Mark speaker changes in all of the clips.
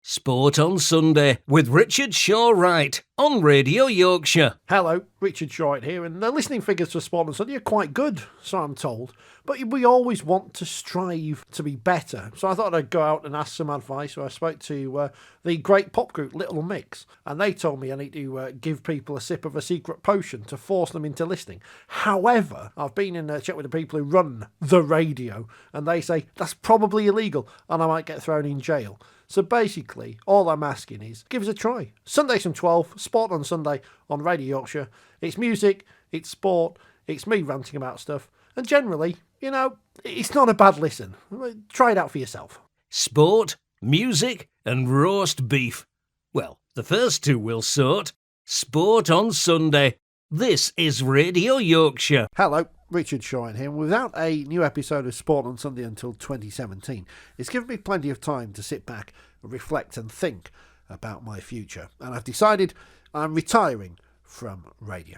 Speaker 1: Sport on Sunday with Richard Shaw-Wright on Radio Yorkshire.
Speaker 2: Hello, Richard Shaw-Wright here, and the listening figures for Sport on Sunday are quite good, so I'm told. But we always want to strive to be better, so I thought I'd go out and ask some advice. So I spoke to the great pop group Little Mix, and they told me I need to give people a sip of a secret potion to force them into listening. However, I've been in a chat with the people who run the radio, and they say that's probably illegal, and I might get thrown in jail. So basically, all I'm asking is, give us a try. Sundays from 12, Sport on Sunday on Radio Yorkshire. It's music, it's sport, it's me ranting about stuff. And generally, you know, it's not a bad listen. Try it out for yourself.
Speaker 1: Sport, music and roast beef. Well, the first two we'll sort. Sport on Sunday. This is Radio Yorkshire.
Speaker 2: Hello, Richard Shaw here. Without a new episode of Sport on Sunday until 2017, it's given me plenty of time to sit back, reflect and think about my future. And I've decided I'm retiring from radio.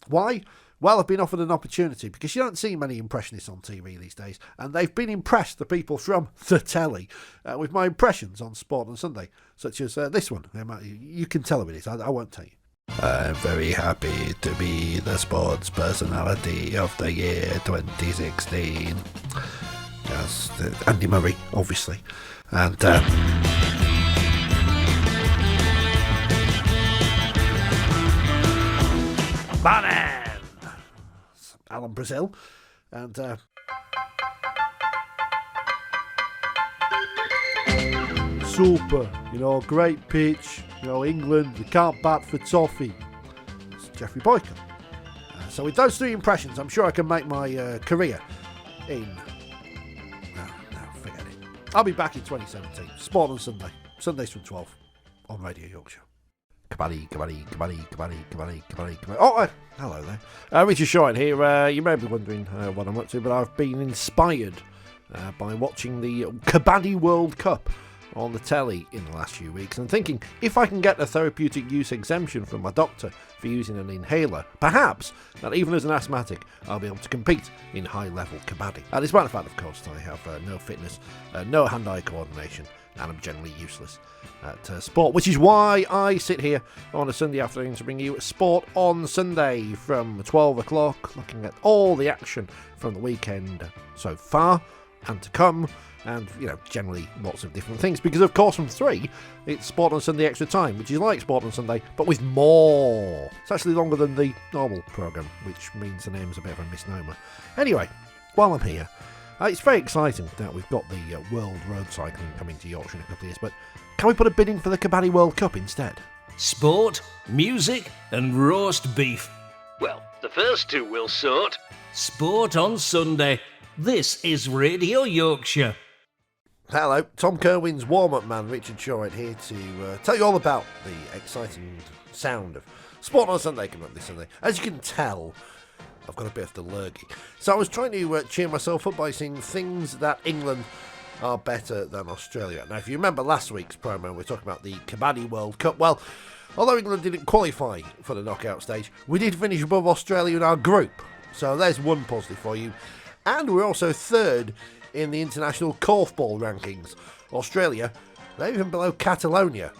Speaker 2: Why? Well, I've been offered an opportunity because you don't see many impressionists on TV these days, and they've been impressed, the people from the telly, with my impressions on Sport on Sunday, such as this one. You can tell who it is, I won't tell you. I'm very happy to be the sports personality of the year 2016. Yes, Andy Murray, obviously. And Bannon! Alan Brazil. And super, great pitch. England, they can't bat for toffee. It's Jeffrey Boycott. So with those three impressions, I'm sure I can make my career in... No, forget it. I'll be back in 2017. Sport on Sunday. Sundays from 12 on Radio Yorkshire. Kabaddi. Oh, hello there. Richard Shaw here. You may be wondering what I'm up to, but I've been inspired by watching the Kabaddi World Cup on the telly in the last few weeks and thinking if I can get a therapeutic use exemption from my doctor for using an inhaler, perhaps that even as an asthmatic I'll be able to compete in high-level kabaddi. Despite the fact, of course, that I have no fitness, no hand-eye coordination, and I'm generally useless at sport, which is why I sit here on a Sunday afternoon to bring you Sport on Sunday from 12 o'clock, looking at all the action from the weekend so far and to come. And, generally lots of different things. Because, of course, from 3, it's Sport on Sunday Extra Time, which is like Sport on Sunday, but with more. It's actually longer than the normal programme, which means the name's a bit of a misnomer. Anyway, while I'm here, it's very exciting that we've got the World Road Cycling coming to Yorkshire in a couple of years, but can we put a bid in for the Kabaddi World Cup instead?
Speaker 1: Sport, music and roast beef. Well, the first two we'll sort. Sport on Sunday. This is Radio Yorkshire.
Speaker 2: Hello, Tom Kerwin's warm-up man, Richard Shaw-Wright here to tell you all about the exciting sound of Sport on Sunday coming up this Sunday. As you can tell, I've got a bit of the lurgy. So I was trying to cheer myself up by saying things that England are better than Australia. Now, if you remember last week's promo, we were talking about the Kabaddi World Cup. Well, although England didn't qualify for the knockout stage, we did finish above Australia in our group. So there's one positive for you. And we're also third in the international korfball rankings. Australia, they're even below Catalonia.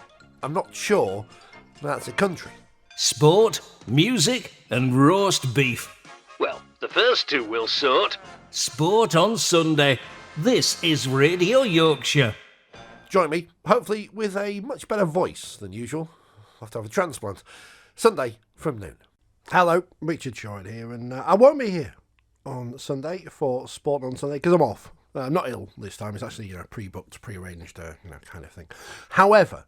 Speaker 2: I'm not sure that's a country.
Speaker 1: Sport, music and roast beef. Well, the first two we'll sort. Sport on Sunday. This is Radio Yorkshire.
Speaker 2: Join me, hopefully with a much better voice than usual. I'll have to have a transplant. Sunday from noon. Hello, Richard Shaw here, and I won't be here on Sunday for Sport on Sunday because I'm off. I'm not ill this time. It's actually pre-booked, pre-arranged, kind of thing. However,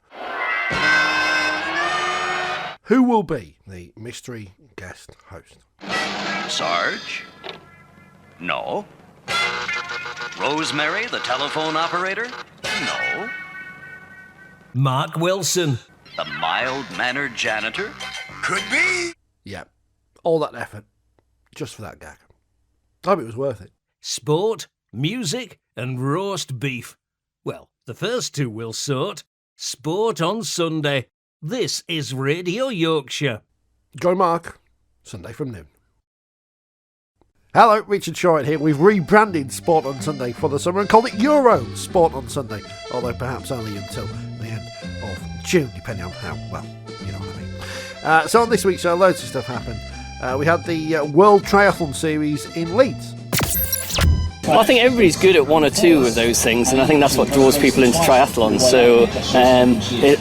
Speaker 2: who will be the mystery guest host?
Speaker 3: Sarge? No. Rosemary, the telephone operator? No.
Speaker 1: Mark Wilson.
Speaker 3: The mild-mannered janitor? Could be.
Speaker 2: Yeah, all that effort just for that gag. I hope it was worth it.
Speaker 1: Sport, music and roast beef. Well, the first two we'll sort. Sport on Sunday. This is Radio Yorkshire.
Speaker 2: Join Mark, Sunday from noon. Hello, Richard Shaw here. We've rebranded Sport on Sunday for the summer and called it Euro Sport on Sunday, although perhaps only until the end June, depending on how, well, you know what I mean. So on this week's show, loads of stuff happened. We had the World Triathlon Series in Leeds.
Speaker 4: Well, I think everybody's good at one or two of those things, and I think that's what draws people into triathlon. So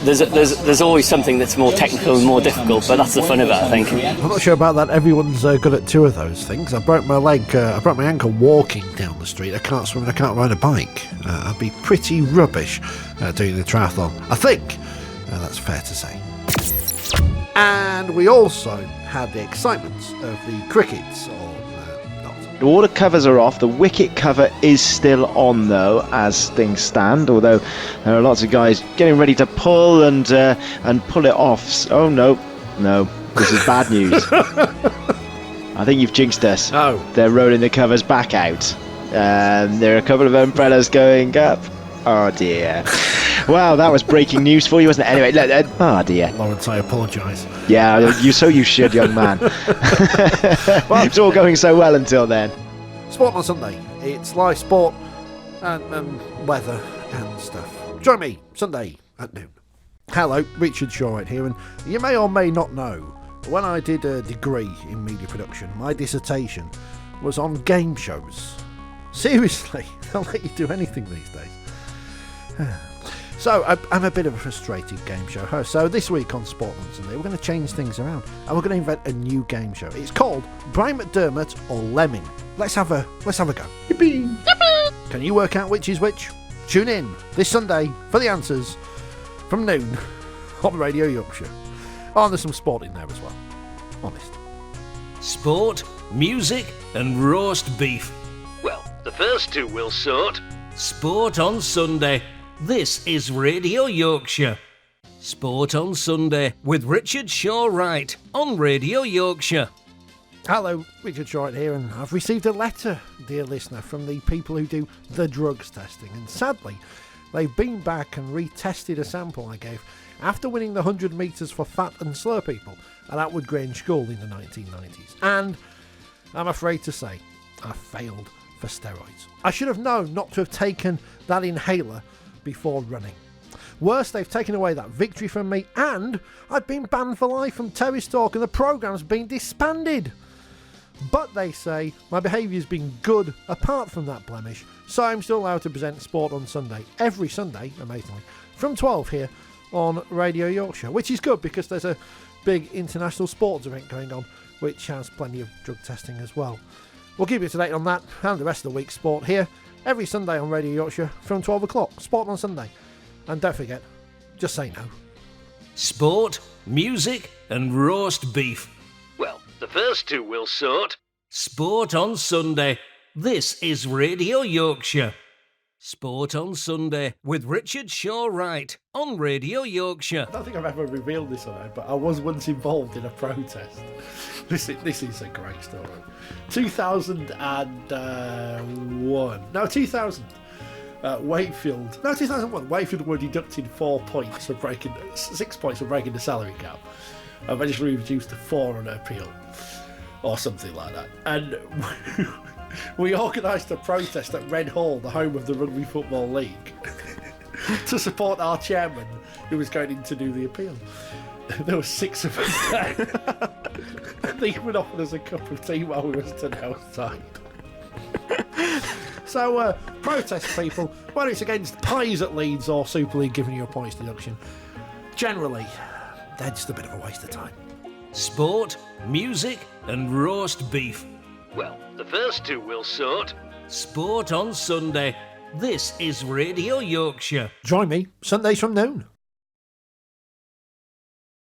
Speaker 4: there's always something that's more technical and more difficult, but that's the fun of it, I think.
Speaker 2: I'm not sure about that. Everyone's good at two of those things. I broke my ankle walking down the street. I can't swim and I can't ride a bike. I'd be pretty rubbish doing the triathlon. I think that's fair to say. And we also had the excitement of the crickets, or not.
Speaker 5: All the covers are off. The wicket cover is still on, though, as things stand, although there are lots of guys getting ready to pull and pull it off. Oh, no, this is bad news. I think you've jinxed us.
Speaker 2: Oh.
Speaker 5: They're rolling the covers back out. There are a couple of umbrellas going up. Oh, dear. Wow, that was breaking news for you, wasn't it? Anyway, oh dear.
Speaker 2: Lawrence, I apologise.
Speaker 5: Yeah, you should, young man. Well, it's all going so well until then.
Speaker 2: Sport on Sunday. It's live sport and weather and stuff. Join me Sunday at noon. Hello, Richard Shaw-Wright here, and you may or may not know, when I did a degree in media production, my dissertation was on game shows. Seriously, they'll let you do anything these days. So, I'm a bit of a frustrated game show host. So this week on Sport on Sunday, we're going to change things around and we're going to invent a new game show. It's called Brian McDermott or Lemming. Let's have a go. Yippee! Can you work out which is which? Tune in this Sunday for the answers from noon on Radio Yorkshire. Oh, and there's some sport in there as well. Honest.
Speaker 1: Sport, music and roast beef. Well, the first two we'll sort. Sport on Sunday. This is Radio Yorkshire. Sport on Sunday with Richard Shaw-Wright on Radio Yorkshire.
Speaker 2: Hello, Richard Shaw-Wright here, and I've received a letter, dear listener, from the people who do the drugs testing, and sadly, they've been back and retested a sample I gave after winning the 100 metres for fat and slur people at Atwood Grange School in the 1990s. And I'm afraid to say, I failed for steroids. I should have known not to have taken that inhaler before running. Worse, they've taken away that victory from me, and I've been banned for life from Terry's Talk, and the programme's been disbanded. But they say my behaviour's been good apart from that blemish, so I'm still allowed to present Sport on Sunday, every Sunday, amazingly, from 12 here on Radio Yorkshire, which is good because there's a big international sports event going on, which has plenty of drug testing as well. We'll keep you up to date on that and the rest of the week's sport here every Sunday on Radio Yorkshire from 12 o'clock. Sport on Sunday. And don't forget, just say no.
Speaker 1: Sport, music and roast beef. Well, the first two we'll sort. Sport on Sunday. This is Radio Yorkshire. Sport on Sunday with Richard Shaw-Wright on Radio Yorkshire.
Speaker 2: I don't think I've ever revealed this on air, but I was once involved in a protest. This is a great story. 2000. Wakefield were deducted 6 points for breaking the salary cap. Eventually reduced to 4 on appeal, or something like that. And we organised a protest at Red Hall, the home of the Rugby Football League, to support our chairman, who was going in to do the appeal. There were 6 of us there. They even offered us a cup of tea while we were stood outside. So, protest people, whether it's against pies at Leeds or Super League giving you a points deduction, generally, they're just a bit of a waste of time.
Speaker 1: Sport, music and roast beef. Well, the first two we'll sort. Sport on Sunday. This is Radio Yorkshire.
Speaker 2: Join me Sundays from noon.